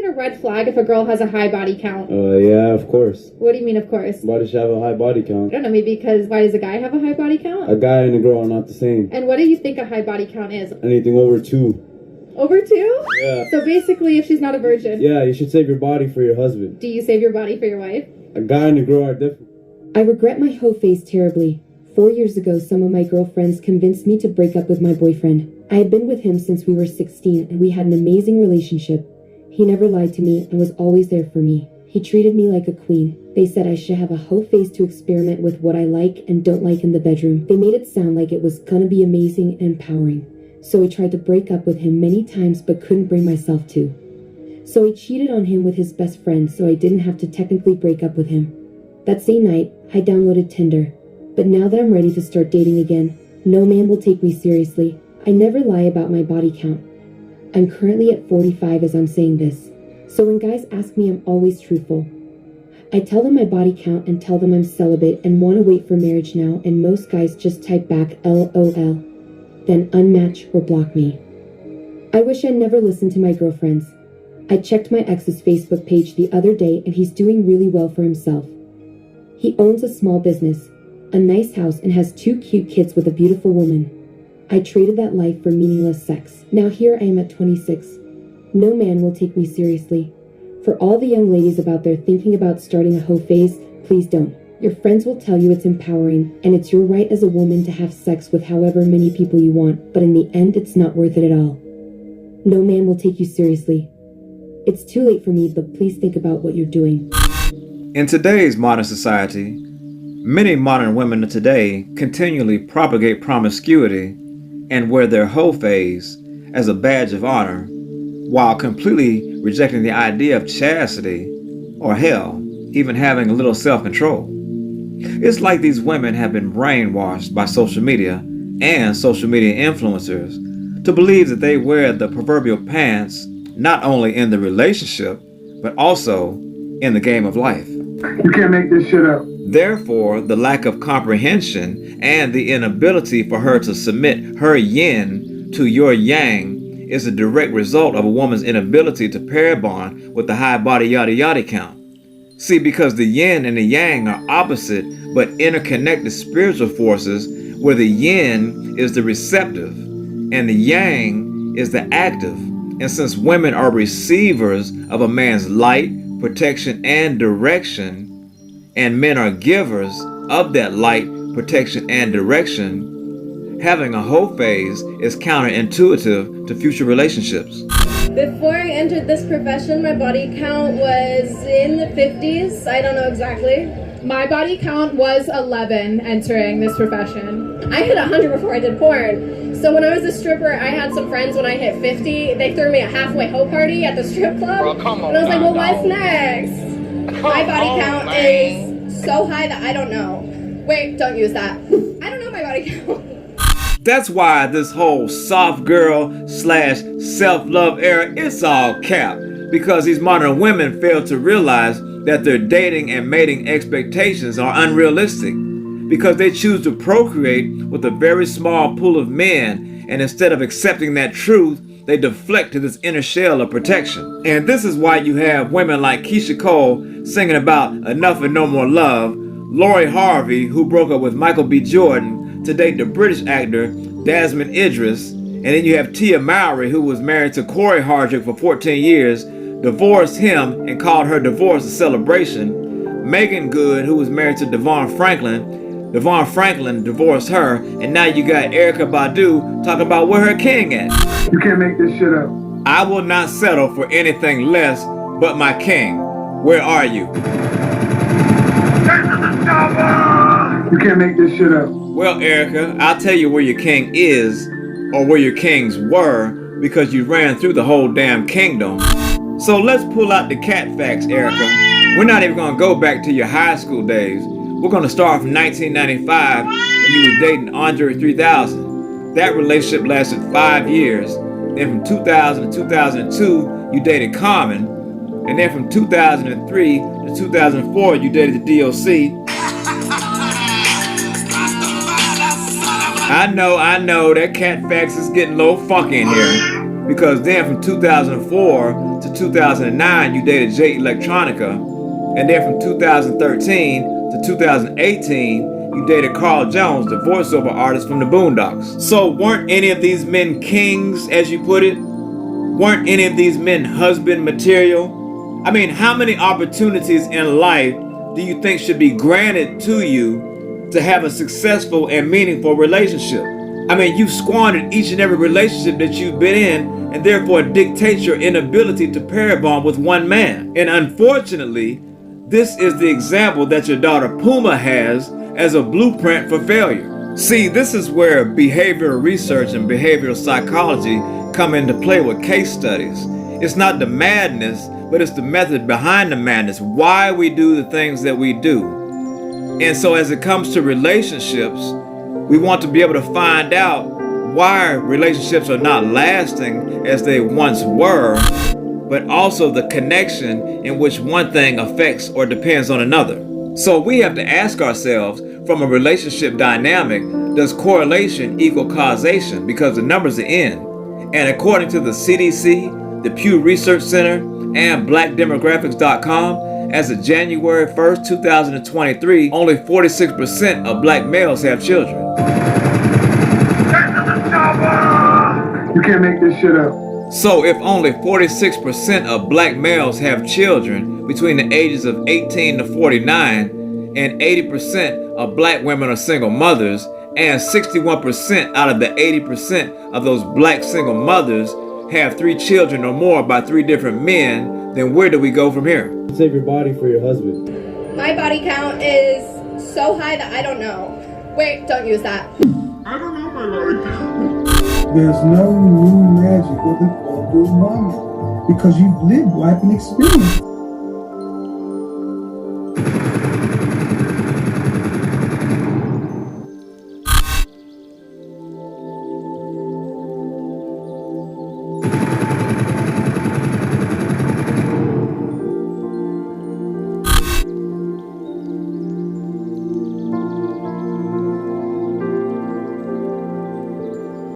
a red flag if a girl has a high body count? Yeah, of course. What do you mean, of course? Why does she have a high body count? I don't know, maybe because why does a guy have a high body count? A guy and a girl are not the same. And what do you think a high body count is? Anything over 2. Over 2? Yeah. So basically, if she's not a virgin. Yeah, you should save your body for your husband. Do you save your body for your wife? A guy and a girl are different. I regret my hoe phase terribly. 4 years ago, some of my girlfriends convinced me to break up with my boyfriend. I had been with him since we were 16 and we had an amazing relationship. He never lied to me and was always there for me. He treated me like a queen. They said I should have a hoe phase to experiment with what I like and don't like in the bedroom. They made it sound like it was gonna be amazing and empowering. So I tried to break up with him many times but couldn't bring myself to. So I cheated on him with his best friend so I didn't have to technically break up with him. That same night, I downloaded Tinder. But now that I'm ready to start dating again, no man will take me seriously. I never lie about my body count. I'm currently at 45 as I'm saying this. So when guys ask me, I'm always truthful. I tell them my body count and tell them I'm celibate and want to wait for marriage now, and most guys just type back LOL, then unmatch or block me. I wish I never listened to my girlfriends. I checked my ex's Facebook page the other day and he's doing really well for himself. He owns a small business, a nice house, and has 2 cute kids with a beautiful woman. I traded that life for meaningless sex. Now here I am at 26. No man will take me seriously. For all the young ladies out there thinking about starting a hoe phase, please don't. Your friends will tell you it's empowering, and it's your right as a woman to have sex with however many people you want, but in the end, it's not worth it at all. No man will take you seriously. It's too late for me, but please think about what you're doing. In today's modern society, many modern women of today continually propagate promiscuity and wear their hoe phase as a badge of honor, while completely rejecting the idea of chastity or hell, even having a little self-control. It's like these women have been brainwashed by social media and social media influencers to believe that they wear the proverbial pants not only in the relationship, but also in the game of life. You can't make this shit up. Therefore, the lack of comprehension and the inability for her to submit her yin to your yang is a direct result of a woman's inability to pair bond with the high body yada yada count. See, because the yin and the yang are opposite but interconnected spiritual forces, where the yin is the receptive and the yang is the active. And since women are receivers of a man's light, protection, and direction, and men are givers of that light, protection, and direction, having a hoe phase is counterintuitive to future relationships. Before I entered this profession, my body count was in the 50s. I don't know exactly. My body count was 11 entering this profession. I hit 100 before I did porn. So when I was a stripper, I had some friends when I hit 50. They threw me a halfway hoe party at the strip club. Bro, come on, and I was like, well, now, what's next? My body count is so high that I don't know. Wait, don't use that. I don't know my body count. That's why this whole soft girl / self-love era, it's all cap. Because these modern women fail to realize that their dating and mating expectations are unrealistic. Because they choose to procreate with a very small pool of men, and instead of accepting that truth, they deflect to this inner shell of protection. And this is why you have women like Keisha Cole singing about enough and no more love, Lori Harvey, who broke up with Michael B. Jordan to date the British actor Desmond Idris, and then you have Tia Mowry, who was married to Corey Hardrick for 14 years, divorced him and called her divorce a celebration. Megan Good, who was married to Devon Franklin divorced her, and now you got Erykah Badu talking about where her king at. You can't make this shit up. I will not settle for anything less but my king. Where are you? You can't make this shit up. Well, Erykah, I'll tell you where your king is, or where your kings were, because you ran through the whole damn kingdom. So let's pull out the cat facts, Erykah. We're not even gonna go back to your high school days. We're gonna start from 1995 when you was dating Andre 3000. That relationship lasted 5 years. Then from 2000 to 2002, you dated Common. And then from 2003 to 2004, you dated the DOC. I know, that cat facts is getting a little funky in here. because then from 2004 to 2009 you dated Jay Electronica, and then from 2013 to 2018 you dated Carl Jones, the voiceover artist from the Boondocks. So weren't any of these men kings, as you put it? Weren't any of these men husband material? I mean, how many opportunities in life do you think should be granted to you to have a successful and meaningful relationship? I mean, you've squandered each and every relationship that you've been in, and therefore dictates your inability to pair bond with one man. And unfortunately, this is the example that your daughter Puma has as a blueprint for failure. See, this is where behavioral research and behavioral psychology come into play with case studies. It's not the madness, but it's the method behind the madness, why we do the things that we do. And so as it comes to relationships, we want to be able to find out why relationships are not lasting as they once were, but also the connection in which one thing affects or depends on another. So we have to ask ourselves, from a relationship dynamic, does correlation equal causation? Because the numbers are in. And according to the CDC, the Pew Research Center, and blackdemographics.com, as of January 1st, 2023, only 46% of black males have children. You can't make this shit up. So if only 46% of black males have children between the ages of 18 to 49, and 80% of black women are single mothers, and 61% out of the 80% of those black single mothers have 3 children or more by 3 different men, then where do we go from here? Save your body for your husband. My body count is so high that I don't know. Wait, don't use that. I don't know my body count. There's no new magic with an older woman because you've lived life and experience.